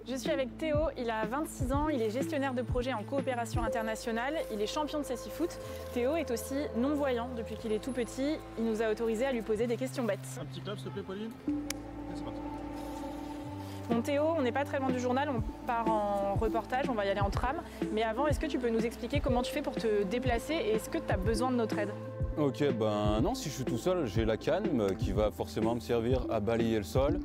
Je suis avec Théo, il a 26 ans, il est gestionnaire de projet en coopération internationale, il est champion de cécifoot. Théo est aussi non-voyant depuis qu'il est tout petit, il nous a autorisé à lui poser des questions bêtes. Un petit clap s'il te plaît Pauline. C'est parti. Bon Théo, on n'est pas très loin du journal, on part en reportage, on va y aller en tram. Mais avant, est-ce que tu peux nous expliquer comment tu fais pour te déplacer et est-ce que tu as besoin de notre aide? Ok, ben non, si je suis tout seul, j'ai la canne qui va forcément me servir à balayer le sol,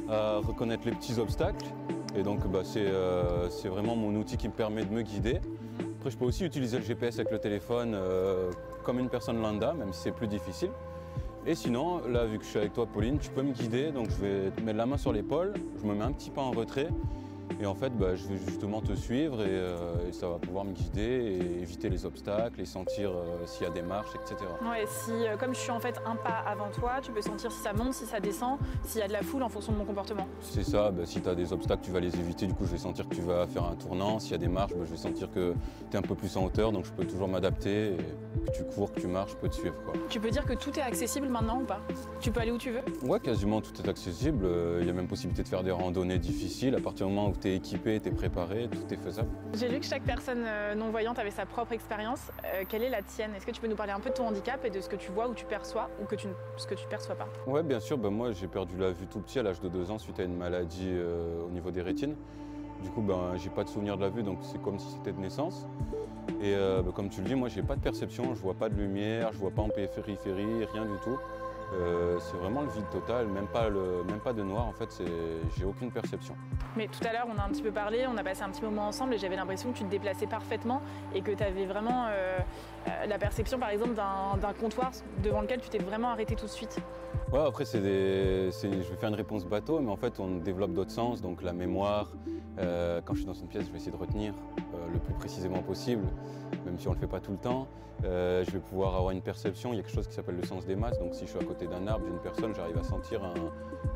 à reconnaître les petits obstacles. Et donc c'est vraiment mon outil qui me permet de me guider. Après je peux aussi utiliser le GPS avec le téléphone comme une personne lambda, même si c'est plus difficile. Et sinon, là vu que je suis avec toi Pauline, tu peux me guider, donc je vais te mettre la main sur l'épaule, je me mets un petit pas en retrait. Et en fait, je vais justement te suivre et ça va pouvoir me guider et éviter les obstacles et sentir s'il y a des marches, etc. Ouais, comme je suis en fait un pas avant toi, tu peux sentir si ça monte, si ça descend, s'il y a de la foule en fonction de mon comportement. C'est ça, si tu as des obstacles, tu vas les éviter, du coup je vais sentir que tu vas faire un tournant. S'il y a des marches, je vais sentir que tu es un peu plus en hauteur, donc je peux toujours m'adapter. Que tu cours, que tu marches, je peux te suivre, quoi. Tu peux dire que tout est accessible maintenant ou pas? Tu peux aller où tu veux? Ouais, quasiment tout est accessible. Il y a même possibilité de faire des randonnées difficiles. À partir du moment où tu es équipé, tu es préparé, tout est faisable. J'ai lu que chaque personne non-voyante avait sa propre expérience. Quelle est la tienne? Est-ce que tu peux nous parler un peu de ton handicap et de ce que tu vois ou tu perçois ou ce que tu perçois pas? Ouais, bien sûr. Moi, j'ai perdu la vue tout petit à l'âge de 2 ans suite à une maladie au niveau des rétines. Du coup, j'ai pas de souvenir de la vue, donc c'est comme si c'était de naissance. Et comme tu le dis, moi j'ai pas de perception, je vois pas de lumière, je vois pas en périphérie, rien du tout. C'est vraiment le vide total, même pas de noir en fait, j'ai aucune perception. Mais tout à l'heure on a un petit peu parlé, on a passé un petit moment ensemble et j'avais l'impression que tu te déplaçais parfaitement et que tu avais vraiment la perception par exemple d'un comptoir devant lequel tu t'es vraiment arrêté tout de suite. Ouais, après je vais faire une réponse bateau, mais en fait on développe d'autres sens, donc la mémoire. Quand je suis dans une pièce, je vais essayer de retenir le plus précisément possible, même si on ne le fait pas tout le temps. Je vais pouvoir avoir une perception, il y a quelque chose qui s'appelle le sens des masses, donc si je suis à côté d'un arbre, d'une personne, j'arrive à sentir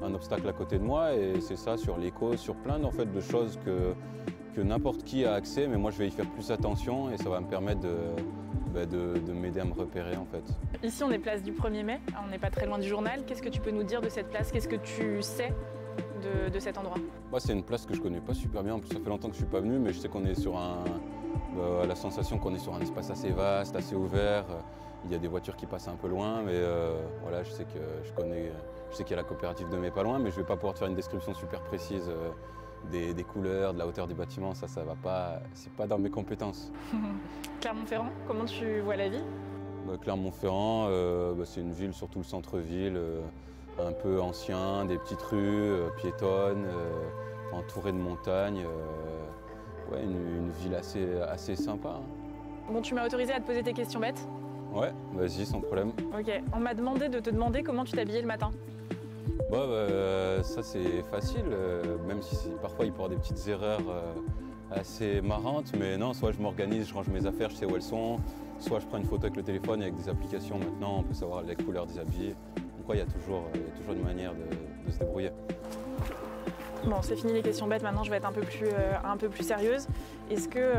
un obstacle à côté de moi, et c'est ça sur l'écho, sur plein en fait, de choses que n'importe qui a accès, mais moi je vais y faire plus attention et ça va me permettre de m'aider à me repérer en fait. Ici on est place du 1er mai, on n'est pas très loin du journal. Qu'est-ce que tu peux nous dire de cette place? Qu'est-ce que tu sais de cet endroit? C'est une place que je connais pas super bien, en plus ça fait longtemps que je suis pas venu, mais je sais qu'on est sur la sensation qu'on est sur un espace assez vaste, assez ouvert. Il y a des voitures qui passent un peu loin, mais voilà, je sais qu'il y a la coopérative de Mai pas loin, mais je vais pas pouvoir te faire une description super précise des couleurs, de la hauteur des bâtiments, ça va pas, c'est pas dans mes compétences. Clermont-Ferrand, comment tu vois la vie? Clermont-Ferrand, c'est une ville, surtout le centre-ville, un peu ancien, des petites rues piétonnes, entourées de montagnes. Ouais, une ville assez sympa. Bon, tu m'as autorisé à te poser tes questions bêtes? Ouais, vas-y, sans problème. Ok, on m'a demandé de te demander comment tu t'habillais le matin. Ça c'est facile, même si parfois il peut y avoir des petites erreurs assez marrantes, mais non, soit je m'organise, je range mes affaires, je sais où elles sont, soit je prends une photo avec le téléphone et avec des applications maintenant, on peut savoir les couleurs des habits. Donc il y a toujours une manière de se débrouiller. Bon, c'est fini les questions bêtes, maintenant je vais être un peu plus sérieuse. Est-ce que,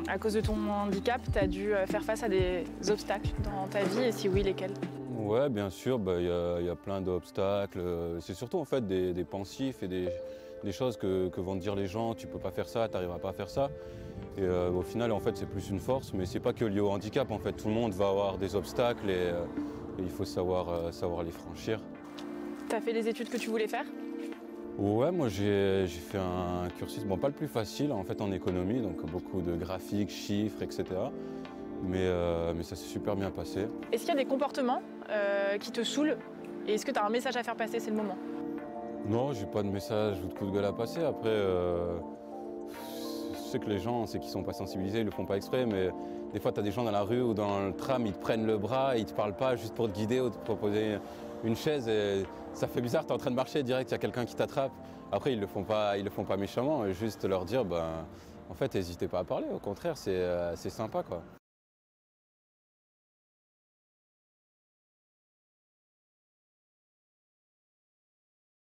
à cause de ton handicap, tu as dû faire face à des obstacles dans ta vie et si oui, lesquels? Ouais, bien sûr, y a plein d'obstacles. C'est surtout en fait des pensifs et des choses que vont te dire les gens, tu peux pas faire ça, tu n'arriveras pas à faire ça. Et au final, en fait, c'est plus une force, mais c'est pas que lié au handicap. En fait, tout le monde va avoir des obstacles et il faut savoir les franchir. Tu as fait les études que tu voulais faire? Ouais, moi j'ai fait un cursus, pas le plus facile en fait en économie, donc beaucoup de graphiques, chiffres, etc. Mais ça s'est super bien passé. Est-ce qu'il y a des comportements qui te saoulent et est-ce que tu as un message à faire passer, c'est le moment? Non, j'ai pas de message ou de coup de gueule à passer. Après, je sais que les gens, c'est qu'ils sont pas sensibilisés, ils le font pas exprès, mais des fois tu as des gens dans la rue ou dans le tram, ils te prennent le bras, ils te parlent pas juste pour te guider ou te proposer une chaise et ça fait bizarre, tu es en train de marcher direct, il y a quelqu'un qui t'attrape. Après ils le font pas méchamment, juste leur dire en fait n'hésitez pas à parler, au contraire c'est sympa quoi.